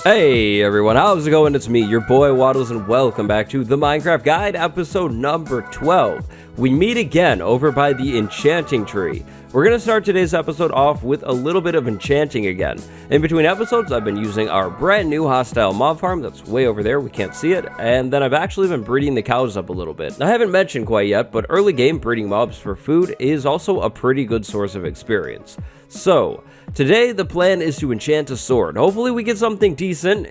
Hey everyone, how's it going? It's me, your boy Waddles, and welcome back to the Minecraft Guide, episode number 12. We meet again over by the enchanting tree. We're going to start today's episode off with a little bit of enchanting again. In between episodes, I've been using our brand new hostile mob farm that's way over there, we can't see it, and then I've actually been breeding the cows up a little bit. I haven't mentioned quite yet, but early game breeding mobs for food is also a pretty good source of experience. So, today the plan is to enchant a sword. Hopefully we get something decent.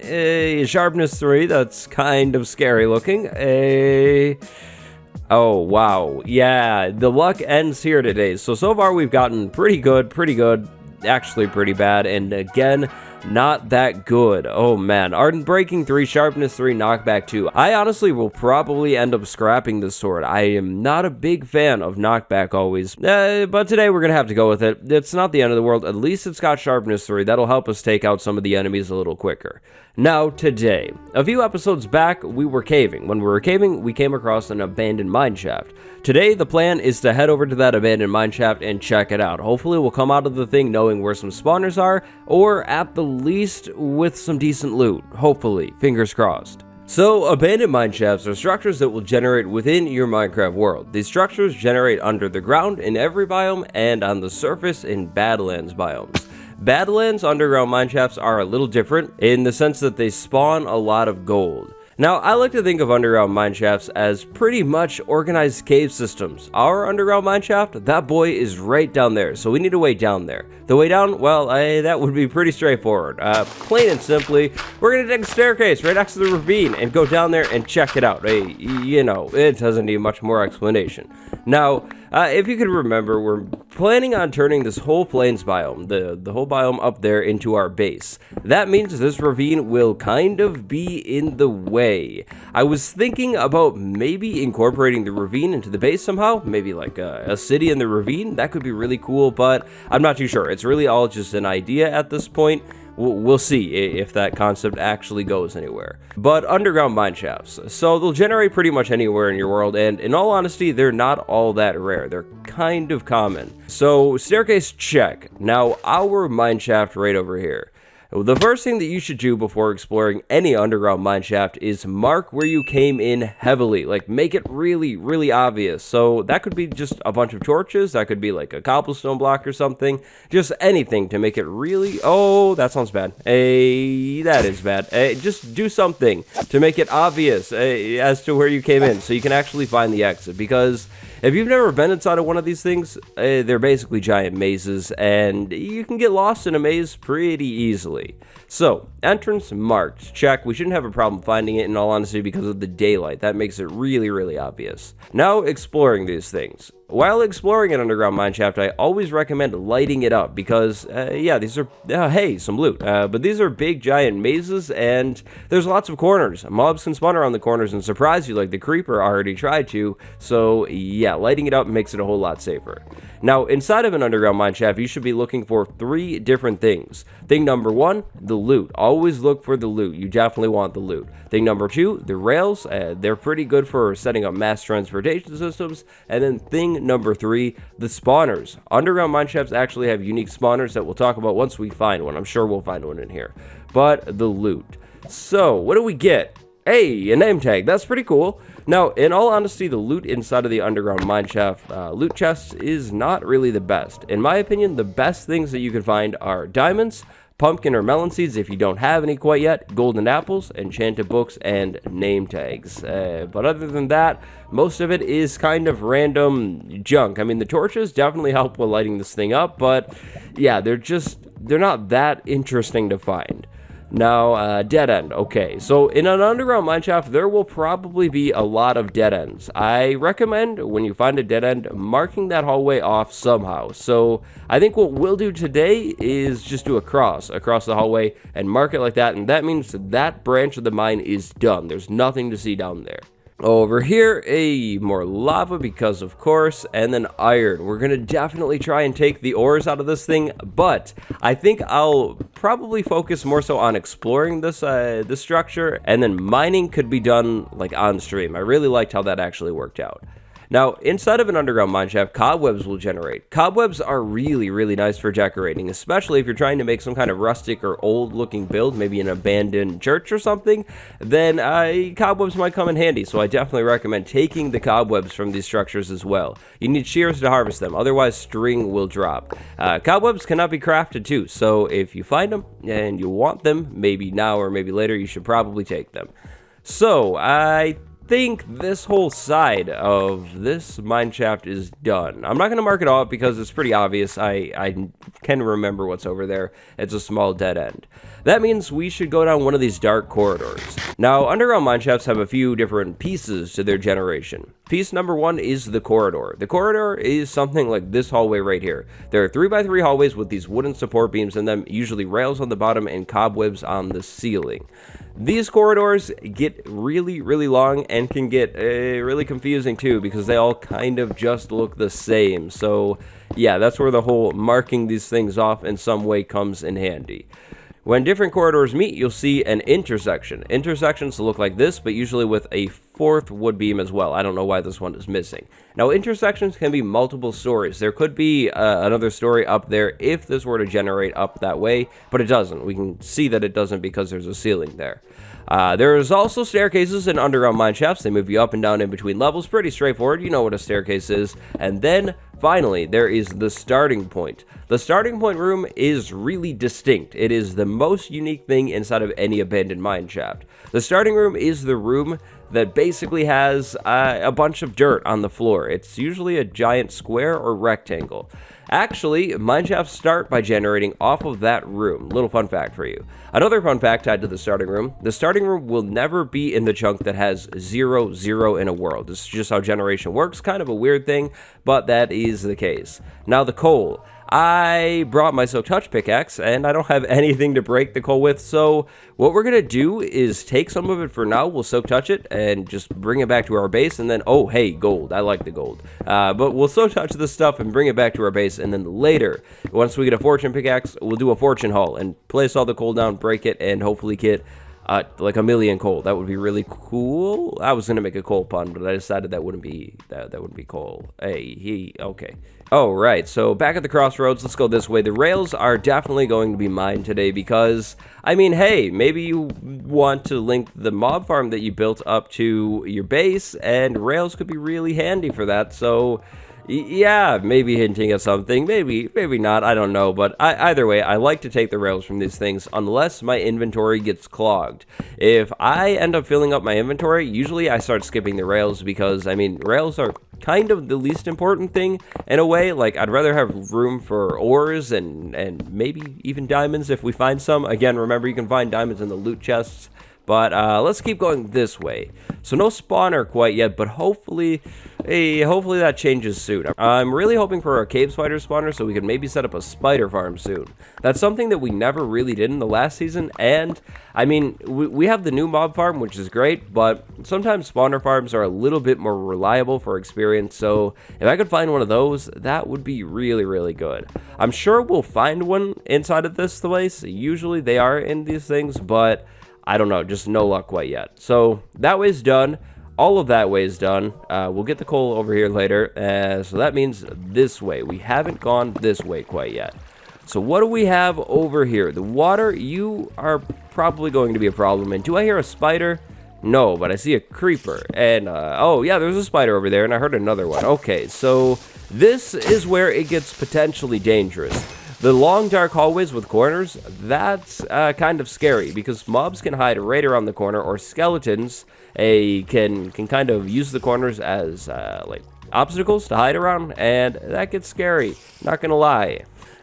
Sharpness 3, that's kind of scary looking. Oh, wow. Yeah, the luck ends here today. So far we've gotten pretty good, actually pretty bad, and again, not that good. Oh man, Ardent Breaking 3, Sharpness 3, Knockback 2. I honestly will probably end up scrapping this sword. I am not a big fan of Knockback always, but today we're gonna have to go with it. It's not the end of the world. At least it's got Sharpness 3. That'll help us take out some of the enemies a little quicker. Now, today, a few episodes back, we were caving. When we were caving, we came across an abandoned mineshaft. Today, the plan is to head over to that abandoned mineshaft and check it out. Hopefully, we'll come out of the thing knowing where some spawners are, or at the least, with some decent loot. Hopefully, fingers crossed. So, abandoned mineshafts are structures that will generate within your Minecraft world. These structures generate under the ground in every biome and on the surface in Badlands biomes. Badlands underground mineshafts are a little different in the sense that they spawn a lot of gold. Now, I like to think of underground mineshafts as pretty much organized cave systems. Our underground mineshaft, that boy is right down there, so we need a way down there. The way down, well, that would be pretty straightforward. Plain and simply, we're going to take a staircase right next to the ravine and go down there and check it out. You know, it doesn't need much more explanation. Now, if you could remember, we're planning on turning this whole plains biome, the whole biome up there, into our base. That means this ravine will kind of be in the way. I was thinking about maybe incorporating the ravine into the base somehow, maybe like a city in the ravine. That could be really cool, but I'm not too sure. It's really all just an idea at this point. We'll see if that concept actually goes anywhere. But underground mineshafts, so they'll generate pretty much anywhere in your world, and in all honesty, they're not all that rare. They're kind of common. So staircase check. Now our mineshaft right over here. The first thing that you should do before exploring any underground mineshaft is mark where you came in heavily. Like, make it really obvious. So that could be just a bunch of torches, that could be like a cobblestone block or something. Just anything to make it really... Oh, that sounds bad. That is bad. Just do something to make it obvious as to where you came in, so you can actually find the exit. Because if you've never been inside of one of these things, they're basically giant mazes, and you can get lost in a maze pretty easily. So, entrance marked. Check. We shouldn't have a problem finding it, in all honesty, because of the daylight. That makes it really obvious. Now, exploring these things. While exploring an underground mineshaft, I always recommend lighting it up because, yeah, these are, hey, some loot. But these are big, giant mazes, and there's lots of corners. Mobs can spawn around the corners and surprise you like the creeper already tried to. So, yeah, lighting it up makes it a whole lot safer. Now, inside of an underground mineshaft, you should be looking for 3 different things. Thing number 1, the loot. Always look for the loot. You definitely want the loot. Thing number 2, the rails. They're pretty good for setting up mass transportation systems. And then thing number 3, the spawners. Underground mineshafts actually have unique spawners that we'll talk about once we find one. I'm sure we'll find one in here. But the loot. So, what do we get? Hey, a name tag. That's pretty cool. Now, in all honesty, the loot inside of the underground mineshaft loot chests is not really the best. In my opinion, the best things that you can find are diamonds, pumpkin or melon seeds if you don't have any quite yet, golden apples, enchanted books, and name tags. But other than that, most of it is kind of random junk. I mean, the torches definitely help with lighting this thing up, but yeah, they're not that interesting to find. Now, dead end. Okay, so in an underground mineshaft, there will probably be a lot of dead ends. I recommend, when you find a dead end, marking that hallway off somehow. So, I think what we'll do today is just do a cross across the hallway and mark it like that, and that means that branch of the mine is done. There's nothing to see down there. Over here, more lava because of course, and then iron. We're gonna definitely try and take the ores out of this thing, but I think I'll probably focus more so on exploring this this structure, and then mining could be done like on stream. I really liked how that actually worked out. Now, inside of an underground mineshaft, cobwebs will generate. Cobwebs are really, really nice for decorating, especially if you're trying to make some kind of rustic or old-looking build, maybe an abandoned church or something, then cobwebs might come in handy, so I definitely recommend taking the cobwebs from these structures as well. You need shears to harvest them, otherwise string will drop. Cobwebs cannot be crafted too, so if you find them and you want them, maybe now or maybe later, you should probably take them. So, I think this whole side of this mineshaft is done. I'm not going to mark it off because it's pretty obvious. I can remember what's over there. It's a small dead end. That means we should go down one of these dark corridors. Now, underground mineshafts have a few different pieces to their generation. Piece number one is the corridor. The corridor is something like this hallway right here. There are 3x3 hallways with these wooden support beams in them, usually rails on the bottom and cobwebs on the ceiling. These corridors get really, really long and can get really confusing too because they all kind of just look the same. So yeah, that's where the whole marking these things off in some way comes in handy. When different corridors meet, you'll see an intersection. Intersections look like this, but usually with a fourth wood beam as well. I don't know why this one is missing. Now, intersections can be multiple stories. There could be another story up there if this were to generate up that way, but it doesn't. We can see that it doesn't because there's a ceiling there. There is also staircases in underground mineshafts. They move you up and down in between levels. Pretty straightforward. You know what a staircase is. And then, finally, there is the starting point. The starting point room is really distinct. It is the most unique thing inside of any abandoned mineshaft. The starting room is the room that basically has a bunch of dirt on the floor. It's usually a giant square or rectangle. Actually, mineshafts start by generating off of that room. Little fun fact for you. Another fun fact tied to the starting room will never be in the chunk that has 0, 0 in a world. This is just how generation works. Kind of a weird thing, but that is the case. Now the coal. I brought my Silk Touch pickaxe, and I don't have anything to break the coal with, so what we're going to do is take some of it for now. We'll Silk Touch it and just bring it back to our base, and then, oh, hey, gold. I like the gold. But we'll Silk Touch this stuff and bring it back to our base, and then later, once we get a fortune pickaxe, we'll do a fortune haul and place all the coal down, break it, and hopefully get like 1,000,000 coal. That would be really cool. I was gonna make a coal pun, but I decided that wouldn't be coal. Okay. Oh, right. So back at the crossroads, let's go this way. The rails are definitely going to be mined today because, I mean, hey, maybe you want to link the mob farm that you built up to your base, and rails could be really handy for that. So yeah, maybe hinting at something, maybe not, I don't know, but either way, I like to take the rails from these things unless my inventory gets clogged. If I end up filling up my inventory, usually I start skipping the rails because, I mean, rails are kind of the least important thing in a way. Like, I'd rather have room for ores and maybe even diamonds if we find some. Again, remember, you can find diamonds in the loot chests. But let's keep going this way. So no spawner quite yet, but hopefully that changes soon. I'm really hoping for a cave spider spawner so we can maybe set up a spider farm soon. That's something that we never really did in the last season, and I mean, we have the new mob farm, which is great, but sometimes spawner farms are a little bit more reliable for experience, so if I could find one of those, that would be really, really good. I'm sure we'll find one inside of this place. Usually they are in these things, but I don't know, just no luck quite yet. So that way's done. All of that way is done. We'll get the coal over here later. So that means this way. We haven't gone this way quite yet. So what do we have over here? The water, you are probably going to be a problem. And do I hear a spider? No, but I see a creeper. And, oh yeah, there's a spider over there, and I heard another one. Okay, so this is where it gets potentially dangerous. The long dark hallways with corners, that's kind of scary because mobs can hide right around the corner, or skeletons can kind of use the corners as like obstacles to hide around, and that gets scary, not gonna lie.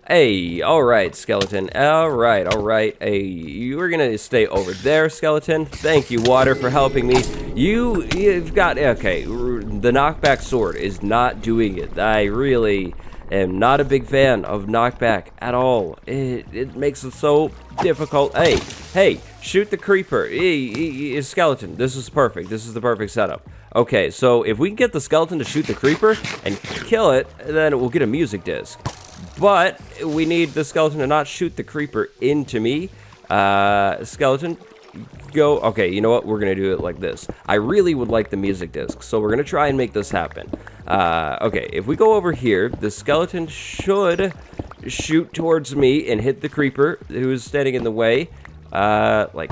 Hey, alright, skeleton, alright, hey, you're gonna stay over there, skeleton. Thank you, water, for helping me. You've got, okay, the knockback sword is not doing it. I really am not a big fan of knockback at all. It makes it so difficult. Hey, shoot the creeper. Skeleton, this is perfect. This is the perfect setup. Okay, so if we can get the skeleton to shoot the creeper and kill it, then we'll get a music disc. But we need the skeleton to not shoot the creeper into me. Skeleton, go. Okay, you know what? We're going to do it like this. I really would like the music disc, so we're going to try and make this happen. Okay, if we go over here, the skeleton should shoot towards me and hit the creeper who's standing in the way. Like,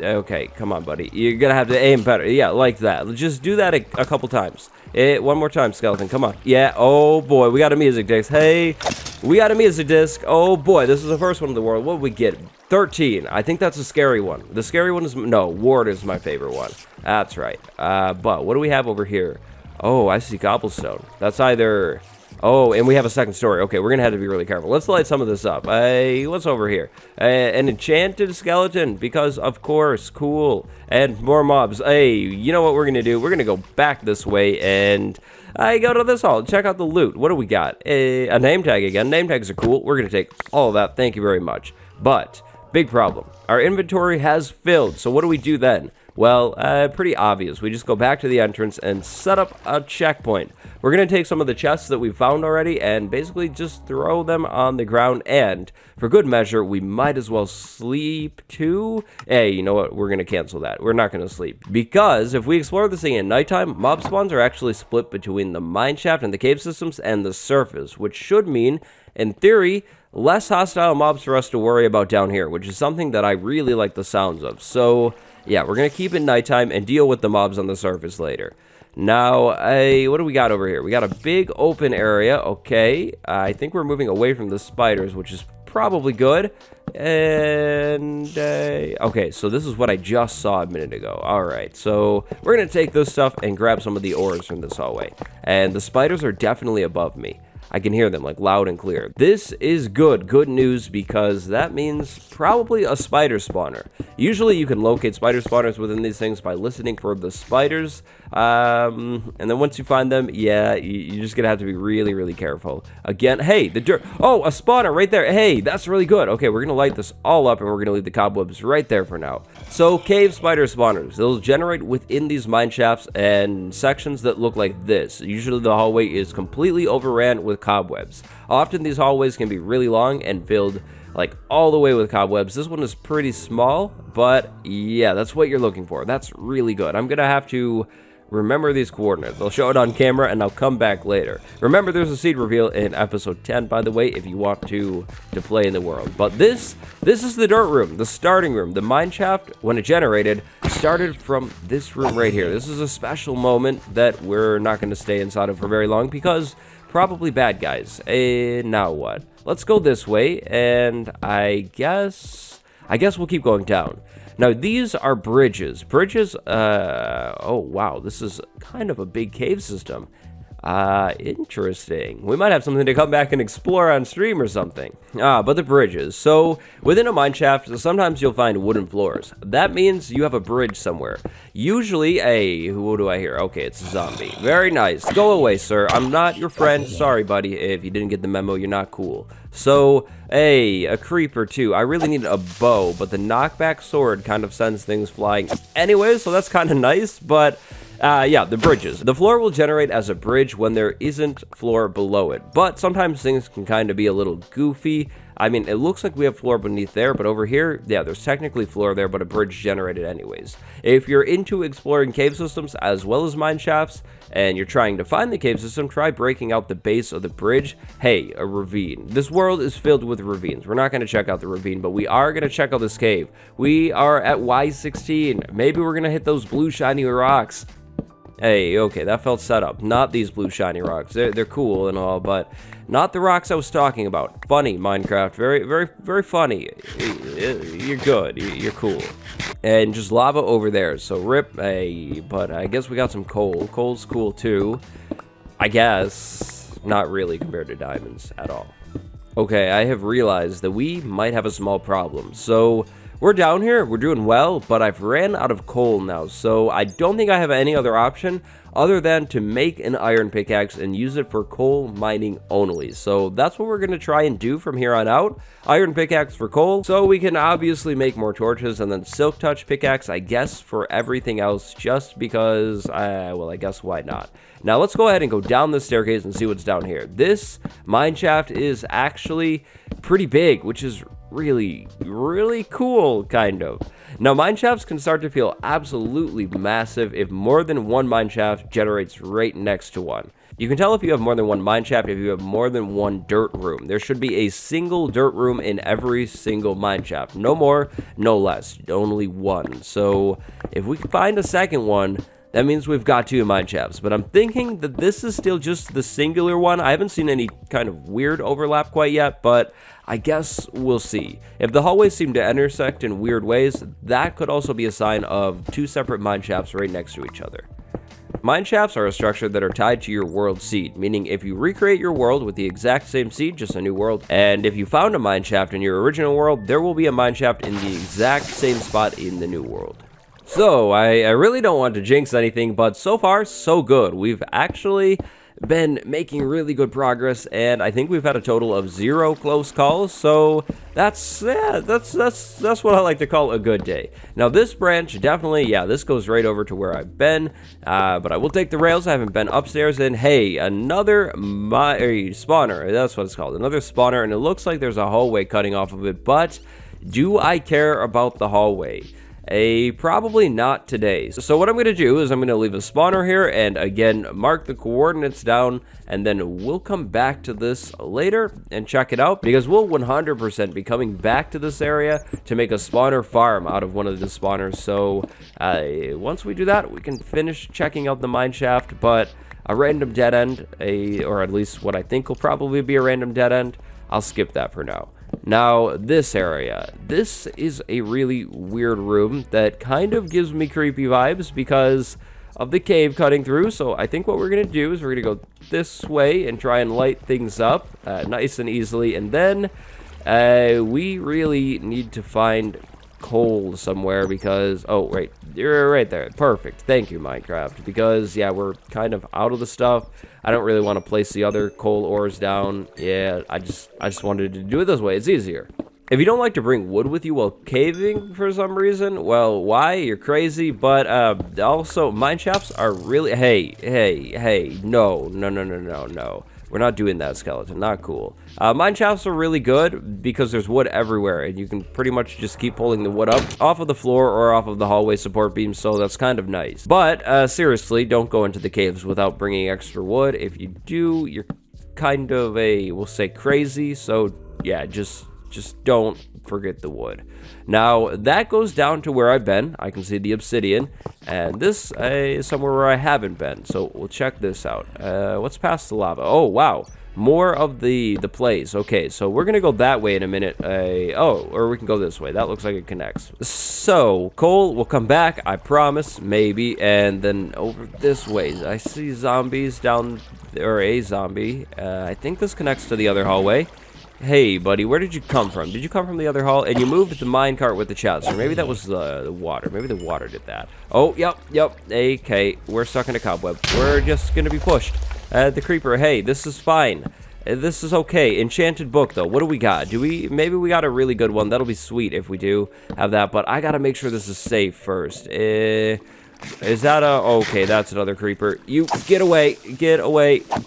okay, come on, buddy. You're gonna have to aim better. Yeah, like that. Just do that a couple times. One more time, skeleton. Come on. Yeah. Oh, boy. We got a music disc. Hey, we got a music disc. Oh, boy. This is the first one in the world. What did we get? 13. I think that's a scary one. The scary one is... No, Ward is my favorite one. That's right. But what do we have over here? Oh, I see cobblestone. That's either... Oh, and we have a second story. Okay, we're gonna have to be really careful. Let's light some of this up. What's over here? An enchanted skeleton, because of course, cool. And more mobs. Hey, you know what we're gonna do? We're gonna go back this way and go to this hall. Check out the loot. What do we got? A name tag again. Name tags are cool. We're gonna take all of that. Thank you very much. But big problem. Our inventory has filled. So what do we do then? Well, pretty obvious. We just go back to the entrance and set up a checkpoint. We're going to take some of the chests that we found already and basically just throw them on the ground. And for good measure, we might as well sleep too. Hey, you know what? We're going to cancel that. We're not going to sleep. Because if we explore this thing at nighttime, mob spawns are actually split between the mineshaft and the cave systems and the surface, which should mean, in theory, less hostile mobs for us to worry about down here, which is something that I really like the sounds of. So... yeah, we're going to keep it nighttime and deal with the mobs on the surface later. Now, what do we got over here? We got a big open area. Okay, I think we're moving away from the spiders, which is probably good. And, okay, so this is what I just saw a minute ago. All right, so we're going to take this stuff and grab some of the ores from this hallway. And the spiders are definitely above me. I can hear them like loud and clear. This is good news, because that means probably a spider spawner. Usually you can locate spider spawners within these things by listening for the spiders. And then once you find them, yeah, you're just gonna have to be really careful. Again, hey, the dirt. Oh, a spawner right there. Hey, that's really good. Okay, we're gonna light this all up and we're gonna leave the cobwebs right there for now. So cave spider spawners, they'll generate within these mine shafts and sections that look like this. Usually the hallway is completely overran with cobwebs. Often these hallways can be really long and filled like all the way with cobwebs. This one is pretty small, but yeah, that's what you're looking for. That's really good. I'm gonna have to remember these coordinates. I'll show it on camera and I'll come back later. Remember, there's a seed reveal in episode 10, by the way, if you want to play in the world. But this is the dirt room, the starting room. The mineshaft, when it generated, started from this room right here. This is a special moment that we're not going to stay inside of for very long, because probably bad guys. Now what? Let's go this way, and I guess we'll keep going down. Now, these are bridges. Bridges, oh, wow, this is kind of a big cave system. Interesting. We might have something to come back and explore on stream or something. But the bridges. So, within a mineshaft, sometimes you'll find wooden floors. That means you have a bridge somewhere. Usually, who do I hear? Okay, it's a zombie. Very nice. Go away, sir. I'm not your friend. Sorry, buddy. If you didn't get the memo, you're not cool. So, a creeper too. I really need a bow, but the knockback sword kind of sends things flying anyway, so that's kind of nice. But yeah, the bridges. The floor will generate as a bridge when there isn't floor below it, but sometimes things can kind of be a little goofy. I mean, it looks like we have floor beneath there, but over here, yeah, there's technically floor there, but a bridge generated anyways. If you're into exploring cave systems as well as mine shafts, and you're trying to find the cave system, try breaking out the base of the bridge. Hey, a ravine. This world is filled with ravines. We're not going to check out the ravine, but we are going to check out this cave. We are at Y16. Maybe we're going to hit those blue shiny rocks. Hey, okay, that felt set up. Not these blue shiny rocks. They're cool and all, but not the rocks I was talking about. Funny, Minecraft. Very funny. You're good. You're cool. And just lava over there. So rip. Hey, but I guess we got some coal. Coal's cool too. I guess. Not really compared to diamonds at all. Okay, I have realized that we might have a small problem. So we're down here, we're doing well, but I've ran out of coal now, so I don't think I have any other option other than to make an iron pickaxe and use it for coal mining only. So that's what we're going to try and do from here on out. Iron pickaxe for coal, so we can obviously make more torches, and then silk touch pickaxe, I guess, for everything else, just because, well, I guess why not. Now let's go ahead and go down this staircase and see what's down here. This mineshaft is actually pretty big, which is really cool, kind of. Now, mineshafts can start to feel absolutely massive if more than one mineshaft generates right next to one. You can tell if you have more than one mineshaft if you have more than one dirt room. There should be a single dirt room in every single mineshaft. No more, no less. Only one. So if we can find a second one, that means we've got 2 mineshafts. But I'm thinking that this is still just the singular one. I haven't seen any kind of weird overlap quite yet, but I guess we'll see. If the hallways seem to intersect in weird ways, that could also be a sign of 2 separate mineshafts right next to each other. Mineshafts are a structure that are tied to your world seed, meaning if you recreate your world with the exact same seed, just a new world, and if you found a mineshaft in your original world, there will be a mineshaft in the exact same spot in the new world. So, I really don't want to jinx anything, but so far, so good. We've actually been making really good progress, and I think we've had a total of 0 close calls, so that's what I like to call a good day. Now, this branch, definitely, yeah, this goes right over to where I've been, but I will take the rails. I haven't been upstairs, and hey, another spawner, that's what it's called, another spawner, and it looks like there's a hallway cutting off of it, but do I care about the hallway? Probably not today. So what I'm going to do is I'm going to leave a spawner here and again mark the coordinates down, and then we'll come back to this later and check it out, because we'll 100% be coming back to this area to make a spawner farm out of one of the spawners. So once we do that, we can finish checking out the mineshaft, but a random dead end, or at least what I think will probably be a random dead end, I'll skip that for now. Now, this area. This is a really weird room that kind of gives me creepy vibes because of the cave cutting through. So I think what we're going to do is we're going to go this way and try and light things up nice and easily. And then we really need to find coal somewhere because, oh, right, you're right there. Perfect. Thank you, Minecraft. Because, yeah, we're kind of out of the stuff. I don't really want to place the other coal ores down. Yeah, I just wanted to do it this way. It's easier. If you don't like to bring wood with you while caving for some reason, well, why? You're crazy. But also, mineshafts are really... Hey, no. We're not doing that, skeleton. Not cool. Mineshafts are really good because there's wood everywhere, and you can pretty much just keep pulling the wood up off of the floor or off of the hallway support beams, so that's kind of nice. But seriously, don't go into the caves without bringing extra wood. If you do, you're kind of we'll say crazy, so yeah, just don't forget the wood. Now, that goes down to where I've been. I can see the obsidian, and this is somewhere where I haven't been, so we'll check this out. What's past the lava? Oh, wow. More of the plays. Okay, so we're gonna go that way in a minute. Or we can go this way. That looks like it connects. So, coal will come back, I promise, maybe, and then over this way. I see zombies down there, or a zombie. I think this connects to the other hallway. Hey, buddy, where did you come from? Did you come from the other hall? And you moved the minecart with the chest. Or maybe that was the water. Maybe the water did that. Oh, yep. Okay, we're stuck in a cobweb. We're just gonna be pushed. The creeper, hey, this is fine. This is okay. Enchanted book, though. What do we got? Maybe we got a really good one. That'll be sweet if we do have that. But I gotta make sure this is safe first. Is that okay, that's another creeper. You, get away,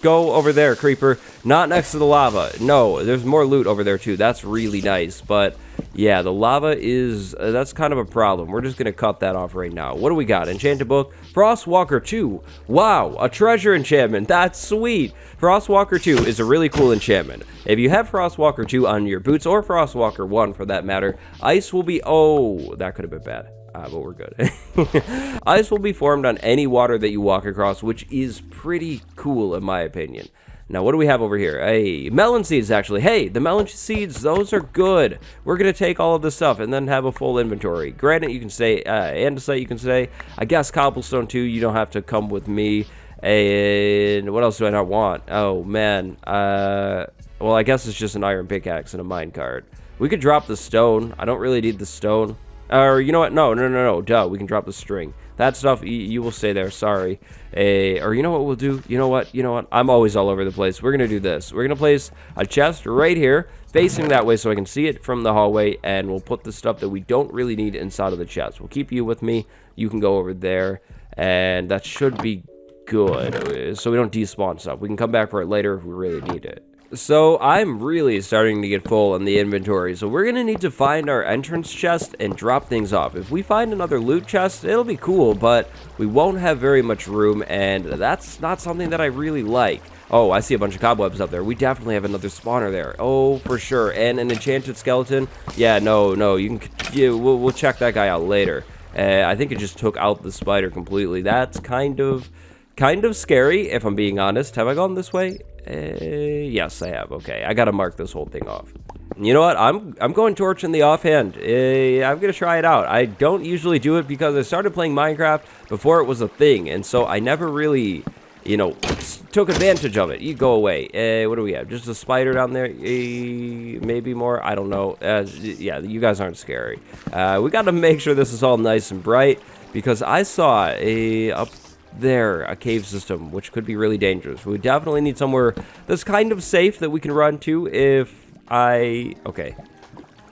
go over there, creeper. Not next to the lava. No, there's more loot over there, too. That's really nice, but yeah, the lava is, that's kind of a problem. We're just gonna cut that off right now. What do we got? Enchanted book. Frostwalker 2. Wow, a treasure enchantment. That's sweet. Frostwalker 2 is a really cool enchantment. If you have Frostwalker 2 on your boots, or Frostwalker 1 for that matter, ice will be, oh, that could have been bad. But we're good. Ice will be formed on any water that you walk across, which is pretty cool in my opinion. Now, what do we have over here? Hey, melon seeds, actually. Hey, the melon seeds, those are good. We're going to take all of this stuff and then have a full inventory. Granite, you can say, andesite, you can say. I guess cobblestone, too. You don't have to come with me. And what else do I not want? Oh, man. Well, I guess it's just an iron pickaxe and a minecart. We could drop the stone. I don't really need the stone. Or, you know what? No. Duh, we can drop the string. That stuff, you will stay there. Sorry. Or, you know what we'll do? You know what? I'm always all over the place. We're going to do this. We're going to place a chest right here, facing that way so I can see it from the hallway, and we'll put the stuff that we don't really need inside of the chest. We'll keep you with me. You can go over there, and that should be good. So we don't despawn stuff. We can come back for it later if we really need it. So I'm really starting to get full in the inventory, so we're gonna need to find our entrance chest and drop things off. If we find another loot chest, it'll be cool, but we won't have very much room, and that's not something that I really like. Oh, I see a bunch of cobwebs up there. We definitely have another spawner there. Oh, for sure. And an enchanted skeleton. Yeah, no, you can. Yeah, we'll check that guy out later. I think it just took out the spider completely. That's kind of scary, if I'm being honest. Have I gone this way? Yes, I have. Okay, I gotta mark this whole thing off. You know what? I'm going torch in the offhand. I'm gonna try it out. I don't usually do it because I started playing Minecraft before it was a thing, and so I never really, you know, took advantage of it. You go away. What do we have? Just a spider down there? Maybe more? I don't know. Yeah, you guys aren't scary. We gotta make sure this is all nice and bright because I saw up there a cave system which could be really dangerous. We definitely need somewhere that's kind of safe that we can run to if okay,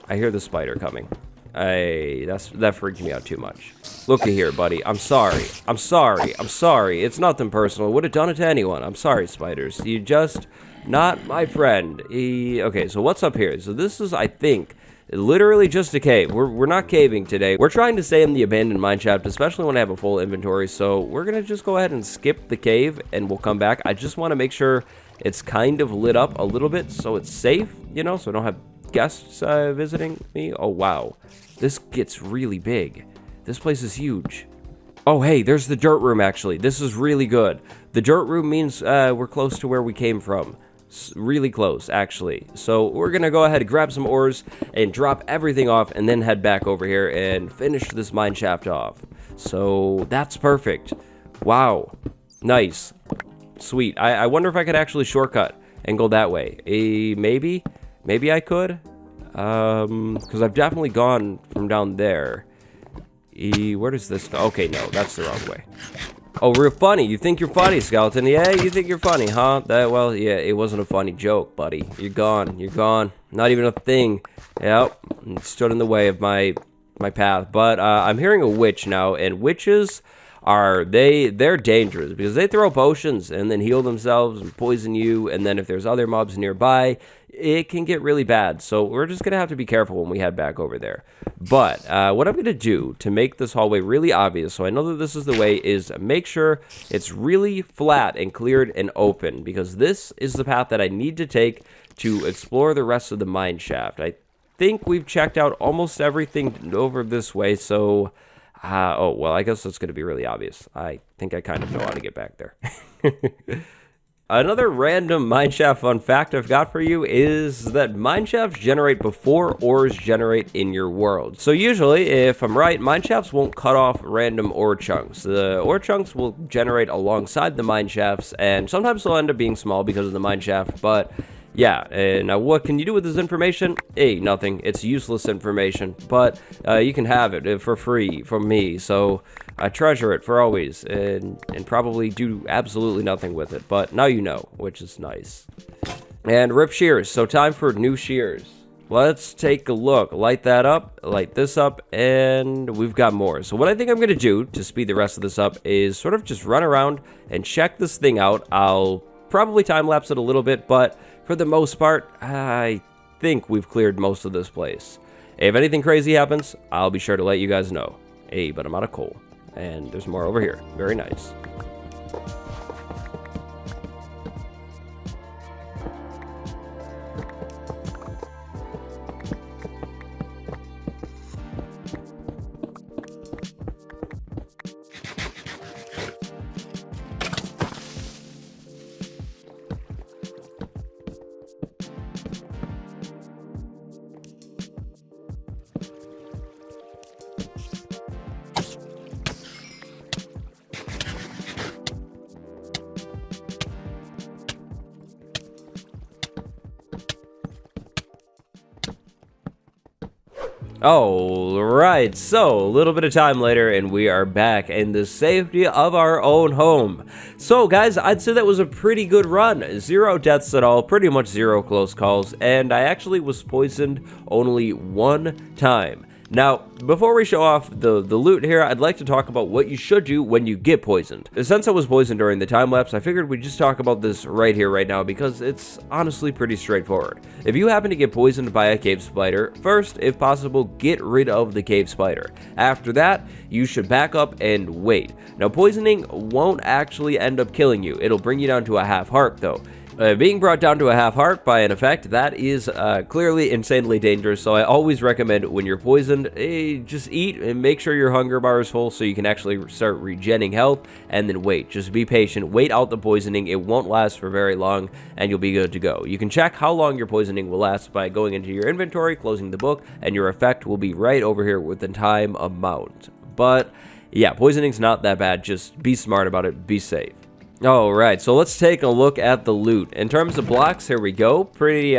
I hear the spider coming. That freaked me out too much. Looky here, buddy. I'm sorry. It's nothing personal. Would have done it to anyone. I'm sorry, spiders. You just not my friend. Okay, so what's up here? So this is, I think, literally just a cave. We're not caving today. We're trying to stay in the abandoned mineshaft, especially when I have a full inventory. So we're gonna just go ahead and skip the cave, and we'll come back. I just want to make sure it's kind of lit up a little bit, so it's safe, you know, so I don't have guests visiting me. Oh wow, this gets really big. This place is huge. Oh hey, there's the dirt room. Actually, this is really good. The dirt room means we're close to where we came from. Really close, actually. So we're gonna go ahead and grab some ores and drop everything off and then head back over here and finish this mine shaft off. So that's perfect. Wow, nice, sweet. I wonder if I could actually shortcut and go that way. Maybe I could, because I've definitely gone from down there. Where does this go? Okay, no, that's the wrong way. Oh, real funny. You think you're funny, skeleton? Yeah, you think you're funny, huh? Well, yeah, it wasn't a funny joke, buddy. You're gone. You're gone. Not even a thing. Yep. It stood in the way of my path. But I'm hearing a witch now, and witches they're dangerous because they throw potions and then heal themselves and poison you, and then if there's other mobs nearby, it can get really bad. So we're just gonna have to be careful when we head back over there. But what I'm gonna do to make this hallway really obvious, so I know that this is the way, is make sure it's really flat and cleared and open, because this is the path that I need to take to explore the rest of the mine shaft. I think we've checked out almost everything over this way, so oh, well, I guess that's going to be really obvious. I think I kind of know how to get back there. Another random mineshaft fun fact I've got for you is that mineshafts generate before ores generate in your world. So usually, if I'm right, mineshafts won't cut off random ore chunks. The ore chunks will generate alongside the mineshafts, and sometimes they'll end up being small because of the mineshaft, but yeah, now what can you do with this information? Nothing. It's useless information, but you can have it for free from me, so I treasure it for always, and probably do absolutely nothing with it, but now you know, which is nice. And rip shears, so time for new shears. Let's take a look. Light that up, light this up, and we've got more. So what I think I'm going to do to speed the rest of this up is sort of just run around and check this thing out. I'll probably time-lapse it a little bit, but for the most part, I think we've cleared most of this place. If anything crazy happens, I'll be sure to let you guys know. But I'm out of coal. And there's more over here. Very nice. Alright, so a little bit of time later and we are back in the safety of our own home. So guys, I'd say that was a pretty good run. 0 deaths at all, pretty much 0 close calls, and I actually was poisoned only 1 time. Now, before we show off the loot here, I'd like to talk about what you should do when you get poisoned. Since I was poisoned during the time lapse, I figured we'd just talk about this right here, right now, because it's honestly pretty straightforward. If you happen to get poisoned by a cave spider, first, if possible, get rid of the cave spider. After that, you should back up and wait. Now, poisoning won't actually end up killing you. It'll bring you down to a half heart, though. Being brought down to a half heart by an effect, that is clearly insanely dangerous, so I always recommend when you're poisoned, just eat and make sure your hunger bar is full so you can actually start regenning health, and then wait. Just be patient, wait out the poisoning, it won't last for very long, and you'll be good to go. You can check how long your poisoning will last by going into your inventory, closing the book, and your effect will be right over here with the time amount. But yeah, poisoning's not that bad, just be smart about it, be safe. Alright, so let's take a look at the loot. In terms of blocks, here we go. Pretty,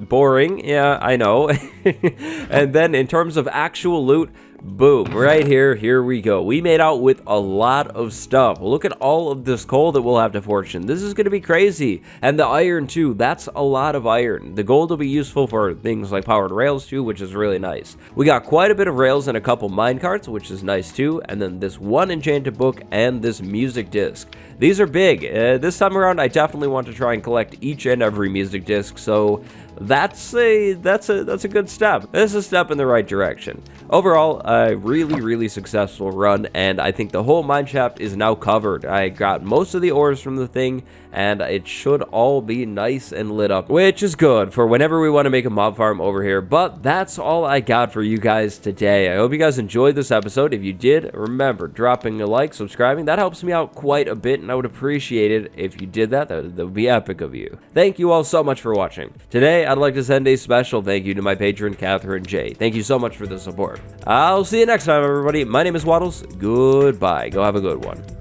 boring. Yeah, I know. And then in terms of actual loot, boom, right here we go. We made out with a lot of stuff. Look at all of this coal that we'll have to fortune. This is going to be crazy. And the iron too, that's a lot of iron. The gold will be useful for things like powered rails too, which is really nice. We got quite a bit of rails and a couple minecarts, which is nice too. And then this one enchanted book and this music disc. These are big. This time around, I definitely want to try and collect each and every music disc, so that's a good step. This is a step in the right direction. Overall, a really successful run, and I think the whole mineshaft is now covered. I got most of the ores from the thing, and it should all be nice and lit up, which is good for whenever we want to make a mob farm over here. But that's all I got for you guys today. I hope you guys enjoyed this episode. If you did, remember, dropping a like, subscribing, that helps me out quite a bit, and I would appreciate it if you did that. That would be epic of you. Thank you all so much for watching. Today, I'd like to send a special thank you to my patron, Catherine J. Thank you so much for the support. I'll see you next time, everybody. My name is Waddles. Goodbye. Go have a good one.